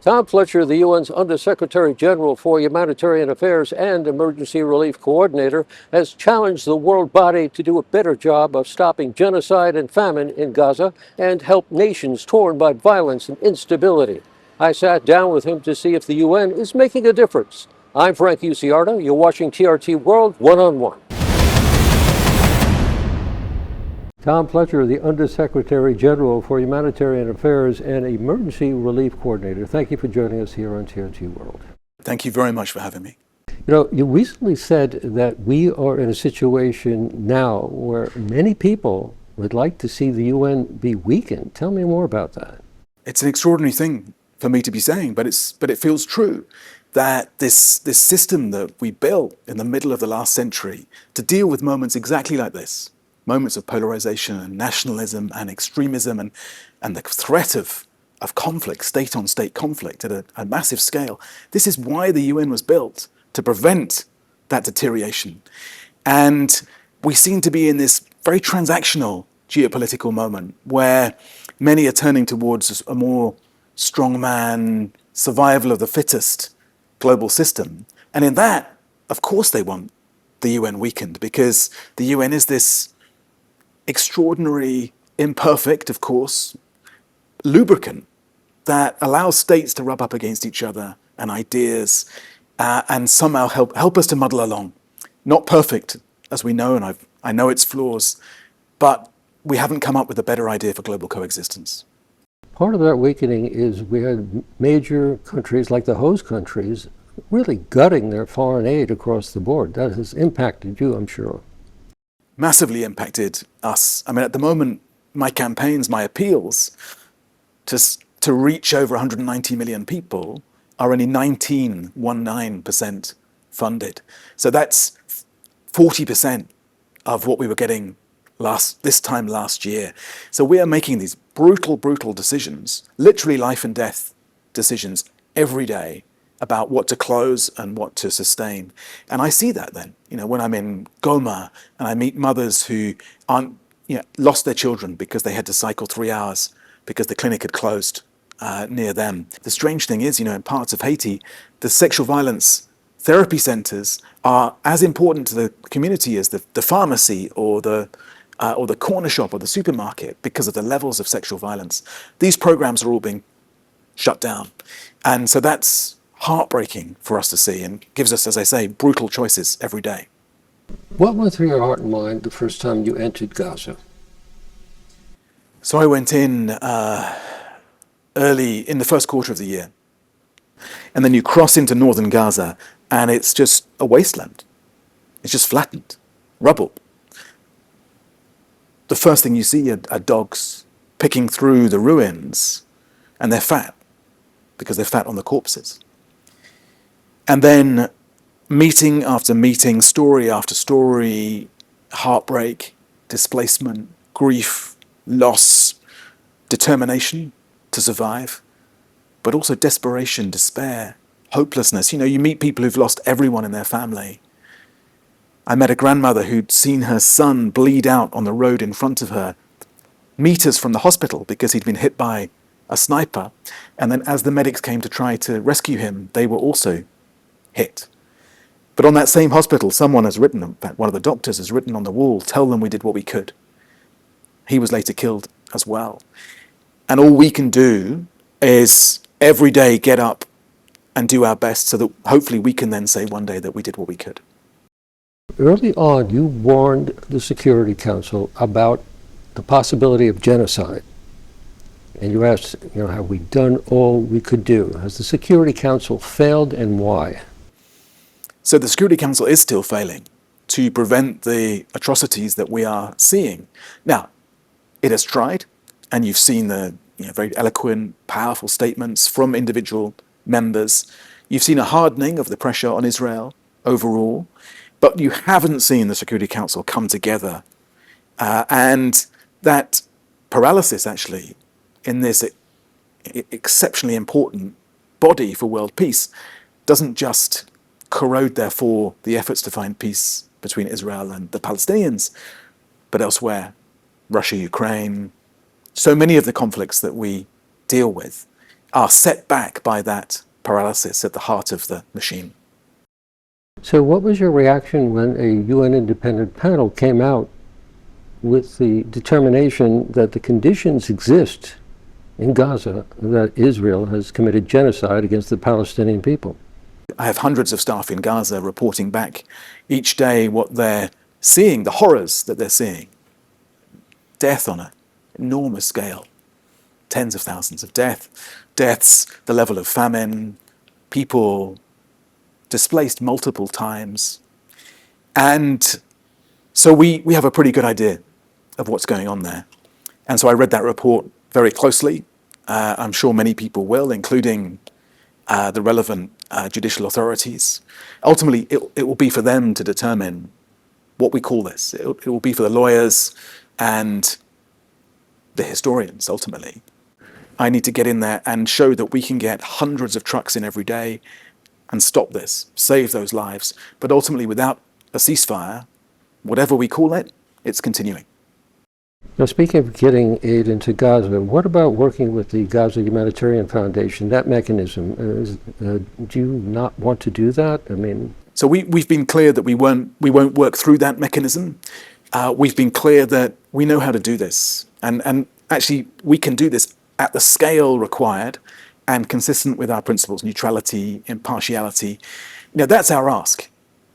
Tom Fletcher, the UN's Undersecretary General for Humanitarian Affairs and Emergency Relief Coordinator, has challenged the world body to do a better job of stopping genocide and famine in Gaza and help nations torn by violence and instability. I sat down with him to see if the UN is making a difference. I'm Frank Uccardio. You're watching TRT World One-on-One. Tom Fletcher, the Undersecretary General for Humanitarian Affairs and Emergency Relief Coordinator. Thank you for joining us here on TRT World. Thank you very much for having me. You know, you recently said that we are in a situation now where many people would like to see the UN be weakened. Tell me more about that. It's an extraordinary thing for me to be saying, but it feels true that this system that we built in the middle of the last century to deal with moments exactly like this, moments of polarization and nationalism and extremism and the threat of conflict, state-on-state conflict at a massive scale. This is why the UN was built, to prevent that deterioration. And we seem to be in this very transactional geopolitical moment where many are turning towards a more strongman, survival of the fittest global system. And in that, of course they want the UN weakened, because the UN is this extraordinary, imperfect, of course, lubricant that allows states to rub up against each other and ideas and somehow help us to muddle along. Not perfect, as we know, and I know its flaws, but we haven't come up with a better idea for global coexistence. Part of that weakening is we had major countries like the host countries really gutting their foreign aid across the board. That has impacted you, I'm sure. Massively impacted us. I mean, at the moment, my campaigns, my appeals to reach over 190 million people are only 19% funded. So that's 40% of what we were getting this time last year. So we are making these brutal decisions, literally life and death decisions every day about what to close and what to sustain. And I see that then, when I'm in Goma and I meet mothers who lost their children because they had to cycle 3 hours because the clinic had closed near them. The strange thing is, in parts of Haiti, the sexual violence therapy centers are as important to the community as the pharmacy or the corner shop or the supermarket because of the levels of sexual violence. These programs are all being shut down. And so that's heartbreaking for us to see and gives us, as I say, brutal choices every day. What went through your heart and mind the first time you entered Gaza? So I went in early in the first quarter of the year. And then you cross into northern Gaza and it's just a wasteland. It's just flattened, rubble. The first thing you see are dogs picking through the ruins, and they're fat because they're fat on the corpses. And then meeting after meeting, story after story, heartbreak, displacement, grief, loss, determination to survive, but also desperation, despair, hopelessness. You meet people who've lost everyone in their family. I met a grandmother who'd seen her son bleed out on the road in front of her, meters from the hospital because he'd been hit by a sniper. And then as the medics came to try to rescue him, they were also hit. But on that same hospital, someone has written, in fact, one of the doctors has written on the wall, "Tell them we did what we could." He was later killed as well. And all we can do is every day get up and do our best so that hopefully we can then say one day that we did what we could. Early on, you warned the Security Council about the possibility of genocide. And you asked, have we done all we could do? Has the Security Council failed, and why? So the Security Council is still failing to prevent the atrocities that we are seeing. Now, it has tried, and you've seen the very eloquent, powerful statements from individual members. You've seen a hardening of the pressure on Israel overall, but you haven't seen the Security Council come together. And that paralysis, actually, in this exceptionally important body for world peace, doesn't just corrode, therefore, the efforts to find peace between Israel and the Palestinians, but elsewhere, Russia, Ukraine, so many of the conflicts that we deal with. are set back by that paralysis at the heart of the machine. So what was your reaction when a UN independent panel came out with the determination that the conditions exist in Gaza, that Israel has committed genocide against the Palestinian people? I have hundreds of staff in Gaza reporting back each day what they're seeing, the horrors that they're seeing. Death on an enormous scale, tens of thousands of deaths, the level of famine, people displaced multiple times. And so we have a pretty good idea of what's going on there. And so I read that report very closely. I'm sure many people will, including the relevant judicial authorities. Ultimately, it will be for them to determine what we call this. It will be for the lawyers and the historians, ultimately. I need to get in there and show that we can get hundreds of trucks in every day and stop this, save those lives. But ultimately, without a ceasefire, whatever we call it, it's continuing. Now, speaking of getting aid into Gaza, what about working with the Gaza Humanitarian Foundation, that mechanism? Do you not want to do that? I mean... So we've been clear that we won't work through that mechanism. We've been clear that we know how to do this. And actually, we can do this at the scale required and consistent with our principles, neutrality, impartiality. Now, that's our ask.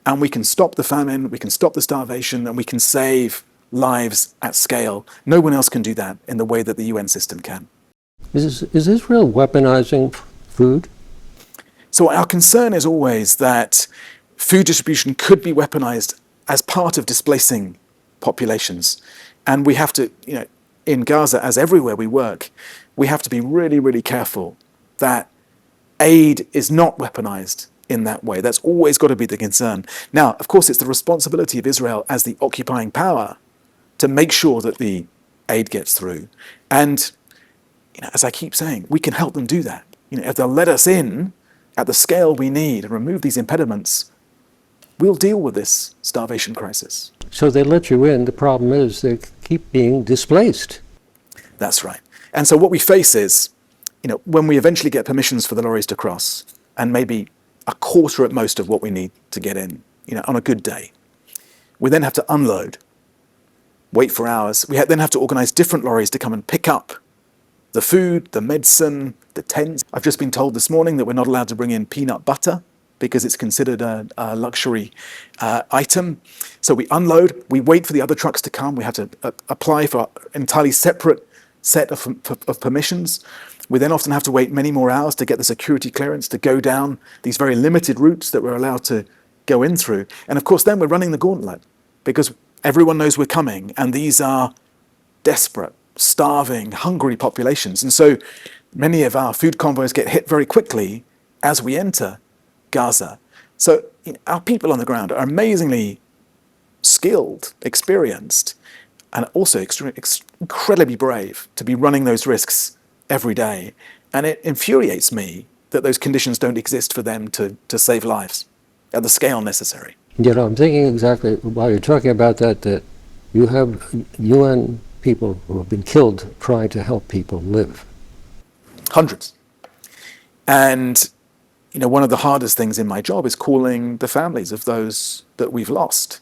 And we can stop the famine, we can stop the starvation, and we can save lives at scale. No one else can do that in the way that the UN system can. Is Israel weaponizing food? So our concern is always that food distribution could be weaponized as part of displacing populations. And we have to, in Gaza, as everywhere we work, we have to be really, really careful that aid is not weaponized in that way. That's always got to be the concern. Now, of course, it's the responsibility of Israel as the occupying power to make sure that the aid gets through. And, as I keep saying, we can help them do that. If they'll let us in at the scale we need and remove these impediments, we'll deal with this starvation crisis. So they let you in. The problem is they keep being displaced. That's right. And so what we face is, when we eventually get permissions for the lorries to cross, and maybe a quarter at most of what we need to get in, on a good day, we then have to unload, wait for hours. We then have to organize different lorries to come and pick up the food, the medicine, the tents. I've just been told this morning that we're not allowed to bring in peanut butter because it's considered a luxury item. So we unload, we wait for the other trucks to come. We have to apply for an entirely separate set of permissions. We then often have to wait many more hours to get the security clearance to go down these very limited routes that we're allowed to go in through. And of course, then we're running the gauntlet because everyone knows we're coming, and these are desperate, starving, hungry populations. And so many of our food convoys get hit very quickly as we enter Gaza. So our people on the ground are amazingly skilled, experienced, and also incredibly brave to be running those risks every day. And it infuriates me that those conditions don't exist for them to save lives at the scale necessary. I'm thinking exactly, while you're talking about that you have UN people who have been killed trying to help people live. Hundreds. And, one of the hardest things in my job is calling the families of those that we've lost.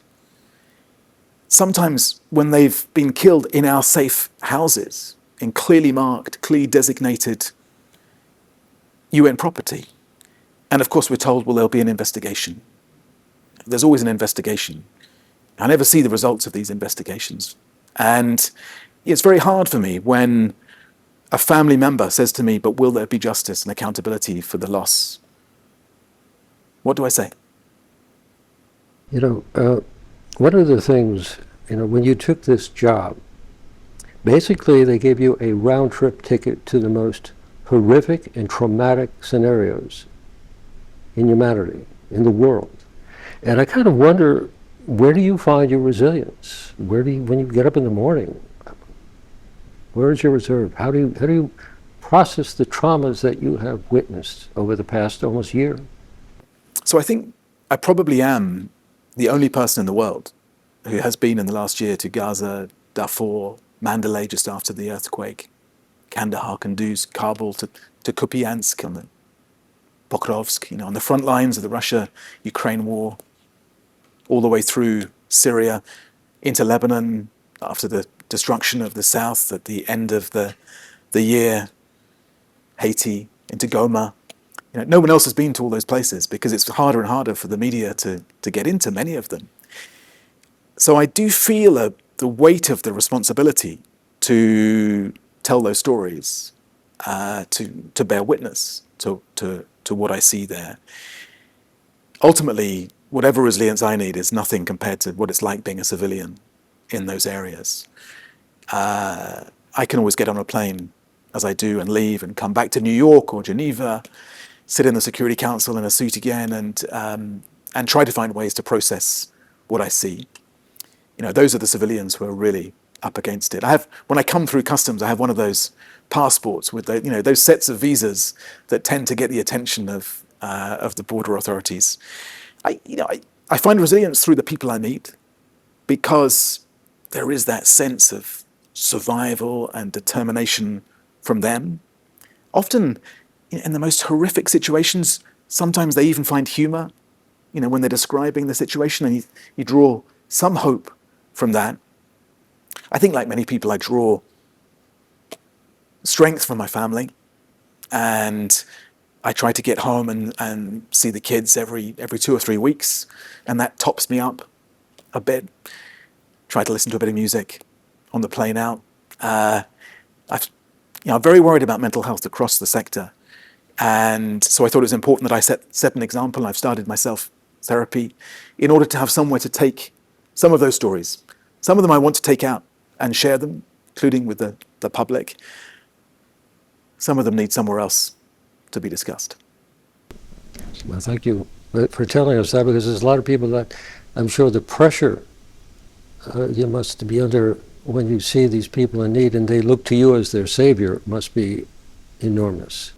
Sometimes when they've been killed in our safe houses, in clearly marked, clearly designated UN property. And of course we're told, well, there'll be an investigation. There's always an investigation. I never see the results of these investigations. And it's very hard for me when a family member says to me, but will there be justice and accountability for the loss? What do I say? One of the things, when you took this job, basically they gave you a round-trip ticket to the most horrific and traumatic scenarios in humanity, in the world. And I kind of wonder, where do you find your resilience? When you get up in the morning, where is your reserve? How do you process the traumas that you have witnessed over the past almost year? So I think I probably am the only person in the world who has been in the last year to Gaza, Darfur, Mandalay just after the earthquake, Kandahar, Kunduz, Kabul to Kupiansk and the Pokrovsk, on the front lines of the Russia-Ukraine war, all the way through Syria, into Lebanon after the destruction of the south at the end of the year, Haiti, into Goma. No one else has been to all those places because it's harder and harder for the media to get into many of them. So I do feel the weight of the responsibility to tell those stories, to bear witness to what I see there. Ultimately, whatever resilience I need is nothing compared to what it's like being a civilian in those areas. I can always get on a plane, as I do, and leave and come back to New York or Geneva, sit in the Security Council in a suit again, and try to find ways to process what I see. Those are the civilians who are really up against it. When I come through customs, I have one of those passports with those sets of visas that tend to get the attention of the border authorities. I find resilience through the people I meet, because there is that sense of survival and determination from them. Often, in the most horrific situations, sometimes they even find humor, when they're describing the situation, and you draw some hope from that. I think, like many people, I draw strength from my family, and I try to get home and see the kids every 2 or 3 weeks, and that tops me up a bit. Try to listen to a bit of music on the plane out. I'm very worried about mental health across the sector, and so I thought it was important that I set an example. I've started my self-therapy in order to have somewhere to take some of those stories. Some of them I want to take out and share them, including with the public. Some of them need somewhere else to be discussed. Well, thank you for telling us that, because there's a lot of people that I'm sure the pressure you must be under when you see these people in need and they look to you as their savior must be enormous.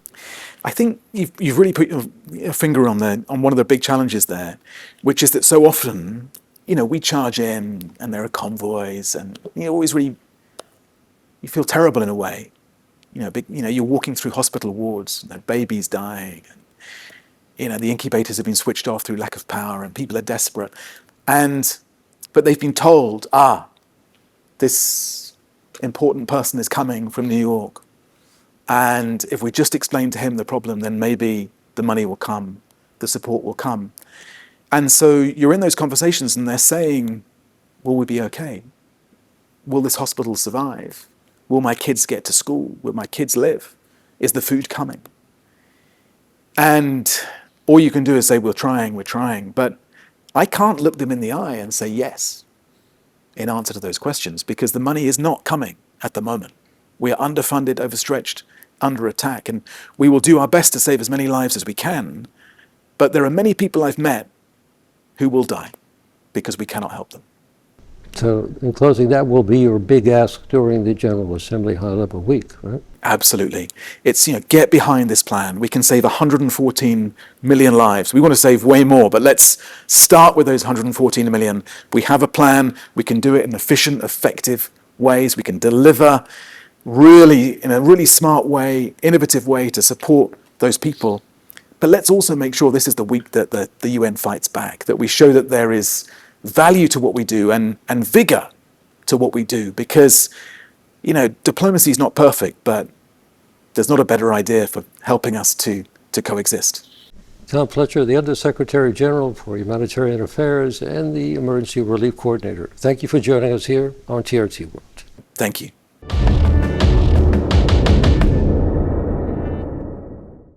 I think you've really put your finger on one of the big challenges there, which is that so often, we charge in and there are convoys, and you feel terrible in a way. You're walking through hospital wards, and babies dying, and the incubators have been switched off through lack of power, and people are desperate, but they've been told, this important person is coming from New York, and if we just explain to him the problem, then maybe the money will come, the support will come. And so you're in those conversations, and they're saying, will we be okay? Will this hospital survive? Will my kids get to school? Will my kids live? Is the food coming? And all you can do is say, we're trying. But I can't look them in the eye and say yes in answer to those questions, because the money is not coming at the moment. We are underfunded, overstretched, under attack, and we will do our best to save as many lives as we can. But there are many people I've met who will die because we cannot help them. So, in closing, that will be your big ask during the General Assembly high-level week, right? Absolutely. It's, get behind this plan. We can save 114 million lives. We want to save way more, but let's start with those 114 million. We have a plan. We can do it in efficient, effective ways. We can deliver in a really smart way, innovative way to support those people. But let's also make sure this is the week that the UN fights back, that we show that there is value to what we do and vigor to what we do, because diplomacy is not perfect, but there's not a better idea for helping us to coexist. Tom Fletcher, the Undersecretary General for Humanitarian Affairs and the Emergency Relief Coordinator. Thank you for joining us here on TRT World. Thank you.